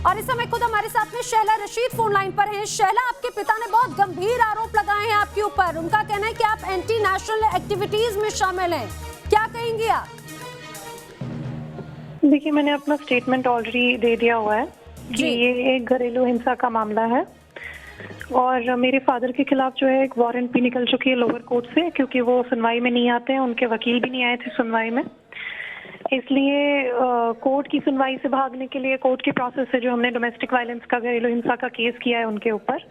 और इस समय खुद हमारे साथ में शैला रशीद फोन लाइन पर हैं। शैला, आपके पिता ने बहुत गंभीर आरोप लगाए हैं आपके ऊपर। उनका कहना है कि आप एंटी नेशनल एक्टिविटीज में शामिल हैं, क्या कहेंगी आप? देखिए, मैंने अपना स्टेटमेंट ऑलरेडी दे दिया हुआ है कि ये एक घरेलू हिंसा का मामला है और मेरे फादर के खिलाफ जो है एक वारंट भी निकल चुकी है लोअर कोर्ट से, क्योंकि वो सुनवाई में नहीं आते हैं, उनके वकील भी नहीं आए थे सुनवाई में। इसलिए कोर्ट की सुनवाई से भागने के लिए कोर्ट के प्रोसेस से जो हमने डोमेस्टिक वायलेंस का घरेलू हिंसा का केस किया है उनके ऊपर।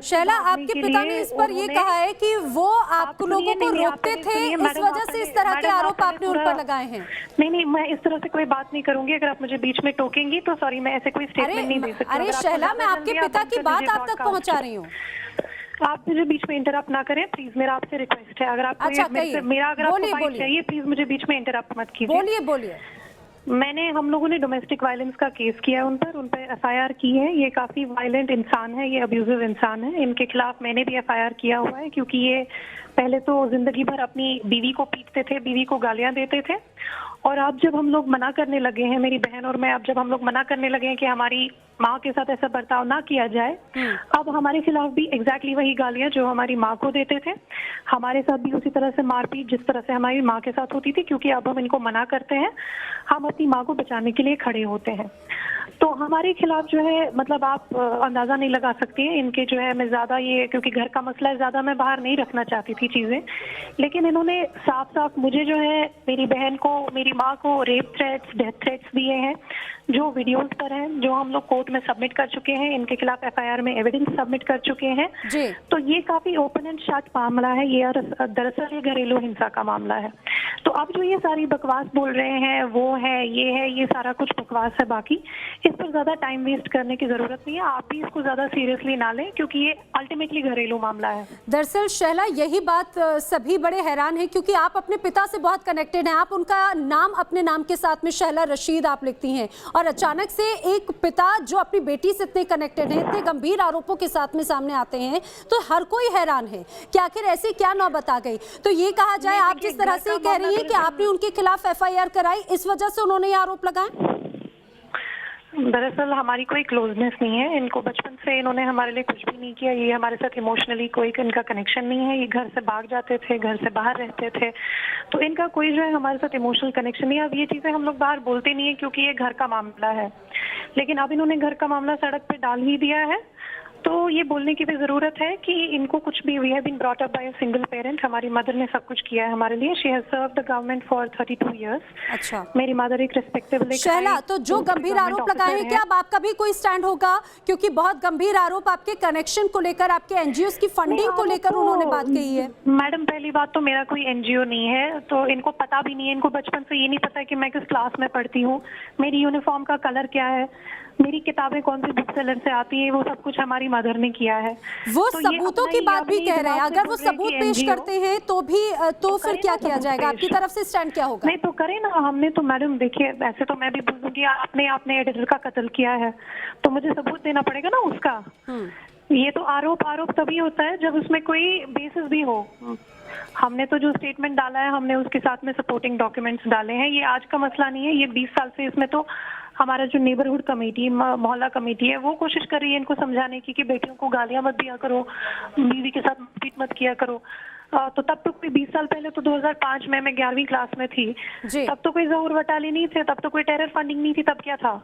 शैला, आपके पिता ने इस पर ये कहा है कि वो आप लोगों को रोकते थे, इस वजह से इस तरह के आरोप आपने उन पर लगाए हैं। नहीं, मैं इस तरह से कोई बात नहीं करूंगी। अगर आप मुझे बीच में टोकेंगी तो सॉरी, मैं ऐसे कोई स्टेटमेंट नहीं दे सकती। अरे शैला, मैं आपके पिता की बात आप तक पहुंचा रही हूँ। आप मुझे बीच में इंटरप्ट ना करें प्लीज, मेरा आपसे रिक्वेस्ट है। अगर आपको मेरा अगर आपको बात चाहिए प्लीज मुझे बीच में इंटरप्ट मत कीजिए। बोलिए। हम लोगों ने डोमेस्टिक वायलेंस का केस किया है उन पर एफआईआर की है। ये काफी वायलेंट इंसान है, ये अब्यूजिव इंसान है। इनके खिलाफ मैंने भी एफआईआर किया हुआ है, क्योंकि ये पहले तो जिंदगी भर अपनी बीवी को पीटते थे, बीवी को गालियां देते थे। और अब जब हम लोग मना करने लगे हैं, मेरी बहन और मैं, अब जब हम लोग मना करने लगे हैं कि हमारी माँ के साथ ऐसा बर्ताव ना किया जाए, अब हमारे खिलाफ भी एग्जैक्टली वही गालियां जो हमारी माँ को देते थे, हमारे साथ भी उसी तरह से मारपीट जिस तरह से हमारी माँ के साथ होती थी। क्योंकि अब हम इनको मना करते हैं, हम अपनी माँ को बचाने के लिए खड़े होते हैं। तो हमारे खिलाफ जो है, मतलब आप अंदाजा नहीं लगा सकती हैं इनके जो है, मैं ज्यादा ये, क्योंकि घर का मसला है, ज्यादा मैं बाहर नहीं रखना चाहती थी चीजें, लेकिन इन्होंने साफ साफ मुझे जो है, मेरी बहन को, मेरी माँ को रेप थ्रेट्स, डेथ थ्रेट्स दिए हैं, जो वीडियोस पर हैं, जो हम लोग कोर्ट में सबमिट कर चुके हैं। इनके खिलाफ एफआईआर में एविडेंस सबमिट कर चुके हैं। तो ये काफी ओपन एंड शट मामला है। ये दरअसल ये घरेलू हिंसा का मामला है। तो अब जो ये सारी बकवास बोल रहे हैं, वो है, ये सारा कुछ बकवास है। बाकी इस पर ज्यादा टाइम वेस्ट करने की जरूरत नहीं है। आप भी इसको ज्यादा सीरियसली ना लें, क्योंकि ये अल्टीमेटली घरेलू मामला है। दरअसल शैला, यही बात सभी बड़े हैरान है, क्योंकि आप अपने पिता से बहुत कनेक्टेड हैं। आप उनका नाम अपने नाम के साथ में शैला रशीद आप लिखती हैं, और अचानक से एक पिता जो अपनी बेटी से इतने कनेक्टेड हैं, इतने गंभीर आरोपों के साथ में सामने आते हैं, तो हर कोई हैरान है कि आखिर ऐसी क्या नौबत आ गई। तो ये कहा जाए, आप जिस तरह से कह रही हैं कि आपने उनके खिलाफ एफआईआर कराई, इस वजह से उन्होंने ये आरोप लगाए। दरअसल हमारी कोई क्लोजनेस नहीं है। इनको बचपन से इन्होंने हमारे लिए कुछ भी नहीं किया। ये हमारे साथ इमोशनली कोई इनका कनेक्शन नहीं है। ये घर से भाग जाते थे, घर से बाहर रहते थे, तो इनका कोई जो है हमारे साथ इमोशनल कनेक्शन नहीं है। अब ये चीजें हम लोग बाहर बोलते नहीं है, क्योंकि ये घर का मामला है। लेकिन अब इन्होंने घर का मामला सड़क पे डाल ही दिया है, तो ये बोलने की भी जरूरत है कि इनको कुछ भी, we have been brought up by a single parent. हमारी मदर ने सब कुछ किया है हमारे लिए। She has served the government for 32 years. अच्छा, मेरी मदर एक रिस्पेक्टेबल। शैला, तो जो गंभीर आरोप लगाए हैं, क्या अब आपका भी कोई स्टैंड होगा? क्योंकि बहुत गंभीर आरोप आपके कनेक्शन को लेकर, आपके एनजीओ की फंडिंग को लेकर उन्होंने बात कही है। मैडम, पहली बात तो मेरा कोई एनजीओ नहीं है, तो इनको पता भी नहीं है। इनको बचपन से ये नहीं पता कि मैं किस क्लास में पढ़ती हूँ, मेरी यूनिफॉर्म का कलर क्या है, मेरी किताबें कौन सी बुक सेलर से आती है। वो सब कुछ हमारी मदर ने किया है। वो तो सबूतों की बात भी कह रहे हैं। अगर वो सबूत पेश करते हैं तो भी, तो फिर क्या किया जाएगा? आपकी तरफ से स्टैंड क्या होगा? नहीं तो करें ना। हमने तो मैडम, देखिए, वैसे तो मैं भी बोलूंगी आपने एडिटर का कत्ल किया है, तो मुझे सबूत देना पड़ेगा ना उसका। ये तो आरोप तभी होता है जब उसमें कोई बेसिस भी हो। हमने तो जो स्टेटमेंट डाला है, हमने उसके साथ में सपोर्टिंग डॉक्यूमेंट्स डाले हैं। ये आज का मसला नहीं है, ये 20 साल से इसमें तो हमारा जो नेबरहुड कमेटी, मोहल्ला कमेटी है, वो कोशिश कर रही है इनको समझाने की कि बेटियों को गालियां मत दिया करो, बीवी के साथ मारपीट मत किया करो। तो तब तो कोई 20 साल पहले तो 2005 में मैं 11वीं क्लास में थी, तब तो कोई ज़हूर वटाली नहीं थे, तब तो कोई टेरर फंडिंग नहीं थी, तब क्या था?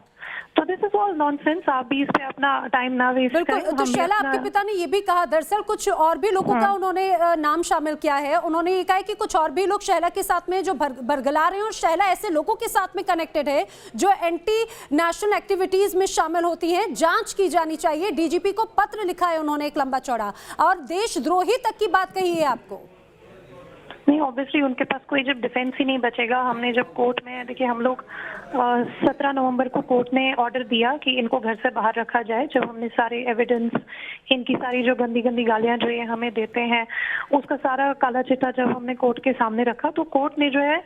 तो दिस इज ऑल नॉनसेंस। आप भी इस पे अपना टाइम ना वेस्ट करें। तो शैला, आपके पिता ने ये भी कहा, दरअसल कुछ और भी लोगों का उन्होंने नाम शामिल किया है। उन्होंने ये कहा है कि कुछ और भी लोग शैला के साथ में जो बरगला रहे हैं, और शैला ऐसे लोगों के साथ में कनेक्टेड है जो एंटी नेशनल एक्टिविटीज में शामिल होती हैं। जांच की जानी चाहिए। डीजीपी को पत्र लिखा है उन्होंने एक लंबा चौड़ा, और देशद्रोही तक की बात कही है आपको। नहीं, ऑब्वियसली उनके पास कोई जब डिफेंस ही नहीं बचेगा। हमने जब कोर्ट में, देखिए, हम लोग 17 नवंबर को कोर्ट ने ऑर्डर दिया कि इनको घर से बाहर रखा जाए। जब हमने सारे एविडेंस, इनकी सारी जो गंदी गंदी गालियां जो ये हमें देते हैं, उसका सारा काला चिट्ठा जब हमने कोर्ट के सामने रखा, तो कोर्ट ने जो है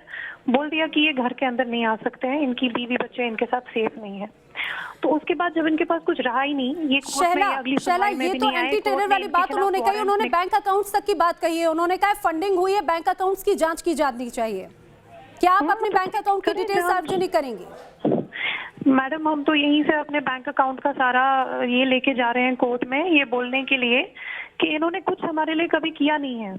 बोल दिया कि ये घर के अंदर नहीं आ सकते हैं, इनकी बीवी बच्चे इनके साथ सेफ नहीं है। तो उसके बाद जब इनके पास कुछ रहा ही नहीं, ये शैला, ये तो एंटी टेरर वाली बात उन्होंने कही। उन्होंने बैंक अकाउंट्स तक की बात कही है। उन्होंने कहा फंडिंग हुई है, बैंक अकाउंट्स की जांच की जानी चाहिए। क्या आप अपने बैंक अकाउंट की डिटेल सार्वजनिक करेंगे? मैडम हम तो यहीं से अपने बैंक अकाउंट का सारा ये लेके जा रहे हैं कोर्ट में, ये बोलने के लिए कि इन्होंने कुछ हमारे लिए कभी किया नहीं है।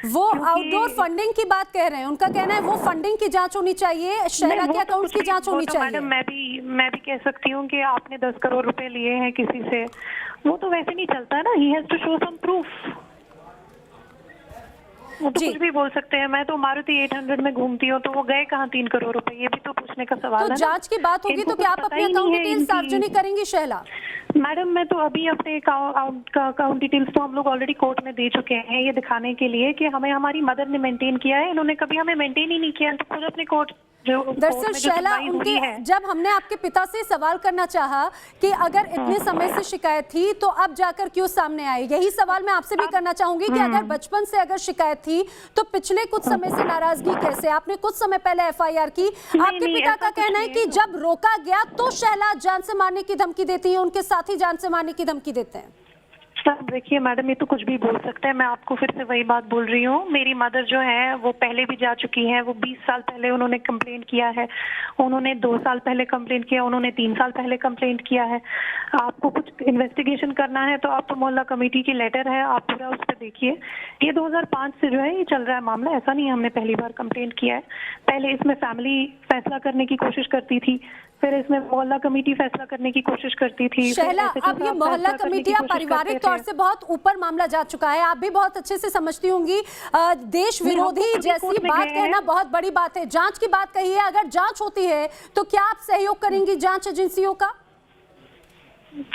वो आउटडोर फंडिंग की बात कह रहे हैं, उनका कहना है वो फंडिंग की जांच होनी चाहिए, शहला के अकाउंट्स की जांच होनी चाहिए। मैडम मैं भी कह सकती हूँ कि आपने 10 करोड़ रुपए लिए हैं किसी से, वो तो वैसे नहीं चलता है ना, he has to show some proof. वो तो कुछ भी बोल सकते हैं। मैं तो मारुति 800 में घूमती हूँ, तो वो गए कहाँ 3 करोड़ रुपए, ये भी तो पूछने का सवाल है ना। जांच की बात होगी तो क्या आप अपने अकाउंट डिटेल्स सार्वजनिक करेंगी शहला? मैडम मैं तो अभी अपने अकाउंट डिटेल्स तो हम लोग ऑलरेडी कोर्ट में दे चुके हैं, ये दिखाने के लिए कि हमें हमारी मदर ने मेंटेन किया है, इन्होंने कभी हमें मेंटेन ही नहीं किया, तो खुद अपने कोर्ट दरअसल शैला, उनके जब हमने आपके पिता से सवाल करना चाहा कि अगर इतने समय से शिकायत थी तो अब जाकर क्यों सामने आई, यही सवाल मैं आपसे भी करना चाहूंगी कि अगर बचपन से अगर शिकायत थी तो पिछले कुछ समय से नाराजगी कैसे? आपने कुछ समय पहले एफआईआर की, आपके पिता का कहना है कि जब रोका गया तो शैला जान से मारने की धमकी देती है, उनके साथी जान से मारने की धमकी देते हैं। देखिए मैडम, ये तो कुछ भी बोल सकते हैं, मैं आपको फिर से वही बात बोल रही हूँ। मेरी मदर जो है वो पहले भी जा चुकी हैं, वो 20 साल पहले उन्होंने कंप्लेंट किया है, उन्होंने 2 साल पहले कंप्लेंट किया, उन्होंने 3 साल पहले कंप्लेंट किया है। आपको कुछ इन्वेस्टिगेशन करना है तो आप तो मोहल्ला कमेटी की लेटर है, आप पूरा उस पर देखिए। ये 2005 से जो है ये चल रहा है मामला, ऐसा नहीं हमने पहली बार कंप्लेंट किया है। पहले इसमें फैमिली फैसला करने की कोशिश करती थी, फिर इसमें मोहल्ला कमेटी फैसला करने की कोशिश करती थी। शहला, अब ये मोहल्ला कमेटी पारिवारिक तौर से बहुत ऊपर मामला जा चुका है, आप भी बहुत अच्छे से समझती होंगी। देश विरोधी जैसी बात कहना बहुत बड़ी बात है। जांच की बात कही है, अगर जांच होती है तो क्या आप सहयोग करेंगी जांच एजेंसियों का?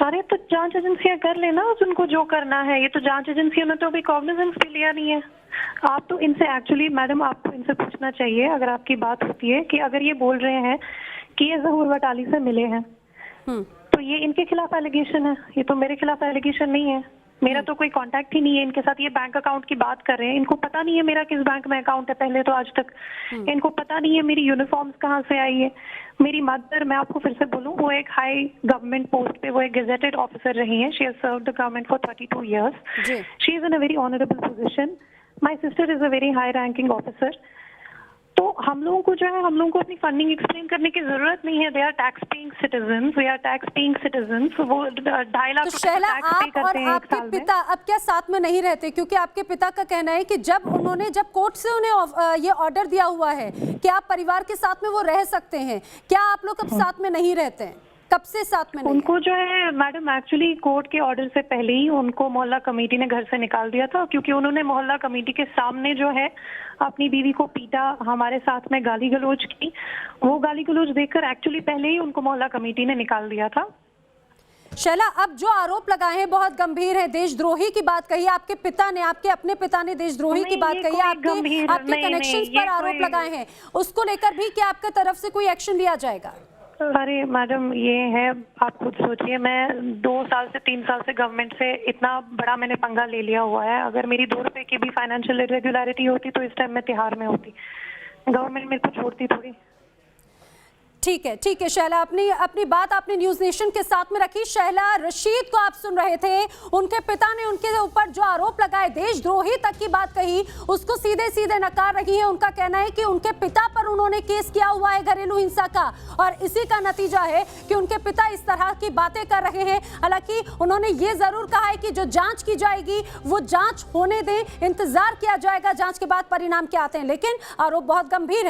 अरे तो जांच एजेंसियां कर लेना उनको जो करना है, ये तो जांच एजेंसियों ने तो अभी कॉग्निजेंस भी लिया नहीं है। आप तो इनसे एक्चुअली मैडम आपको इनसे पूछना चाहिए, अगर आपकी बात होती है कि अगर ये बोल रहे हैं कि ये ज़हूर वटाली से मिले हैं तो ये इनके खिलाफ एलिगेशन है, ये तो मेरे खिलाफ एलिगेशन नहीं है। मेरा तो कोई कांटेक्ट ही नहीं है इनके साथ। ये बैंक अकाउंट की बात कर रहे हैं, इनको पता नहीं है मेरा किस बैंक में अकाउंट है पहले तो आज तक। इनको पता नहीं है मेरी यूनिफॉर्म्स कहाँ से आई है। मेरी मदर, मैं आपको फिर से बोलूं, वो एक हाई गवर्नमेंट पोस्ट पे, वो एक गेजेटेड ऑफिसर रही हैं। She has served the government for 32 years. She is in a very honourable position. My sister is a very high ranking officer. तो हम लोगों को जो है, हम लोगों को अपनी फंडिंग एक्सप्लेन करने की जरूरत नहीं है। They are tax paying citizens, we are tax paying citizens. वो 2.5 लाख तो शैला, आप और आपके पिता अब क्या साथ में नहीं रहते? क्योंकि आपके पिता का कहना है कि जब कोर्ट से उन्हें ये ऑर्डर दिया हुआ है कि आप परिवार के साथ में वो रह सकते हैं, क्या आप लोग अब साथ में नहीं रहते हैं? कब से साथ में नहीं? उनको जो है मैडम, एक्चुअली कोर्ट के ऑर्डर से पहले ही उनको मोहल्ला कमेटी ने घर से निकाल दिया था, क्योंकि उन्होंने मोहल्ला कमेटी के सामने जो है अपनी बीवी को पीटा, हमारे साथ में गाली गलौज की। वो गाली गलौज देखकर एक्चुअली पहले ही उनको मोहल्ला कमेटी ने निकाल दिया था। शैला, अब जो आरोप लगाए हैं बहुत गंभीर है। देशद्रोही की बात कही आपके पिता ने, आपके अपने पिता ने देशद्रोही की बात कही, आपके कनेक्शंस पर आरोप लगाए हैं, उसको लेकर भी क्या आपके तरफ से कोई एक्शन लिया जाएगा? अरे मैडम, ये है, आप खुद सोचिए, मैं 2 साल से 3 साल से गवर्नमेंट से इतना बड़ा मैंने पंगा ले लिया हुआ है। अगर मेरी 2 रुपए की भी फाइनेंशियल इरेगुलरिटी होती तो इस टाइम मैं तिहाड़ में होती, गवर्नमेंट मेरे को छोड़ती थोड़ी। ठीक है शैला, अपनी बात आपने न्यूज़ नेशन के साथ में रखी। शैला रशीद को आप सुन रहे थे, उनके पिता ने उनके ऊपर जो आरोप लगाए, देशद्रोही तक की बात कही, उसको सीधे सीधे नकार रही है। उनका कहना है कि उनके पिता पर उन्होंने केस किया हुआ है घरेलू हिंसा का, और इसी का नतीजा है कि उनके पिता इस तरह की बातें कर रहे हैं। हालांकि उन्होंने ये जरूर कहा है कि जो जांच की जाएगी वो जांच होने दें, इंतजार किया जाएगा जांच के बाद परिणाम क्या आते हैं, लेकिन आरोप बहुत गंभीर है।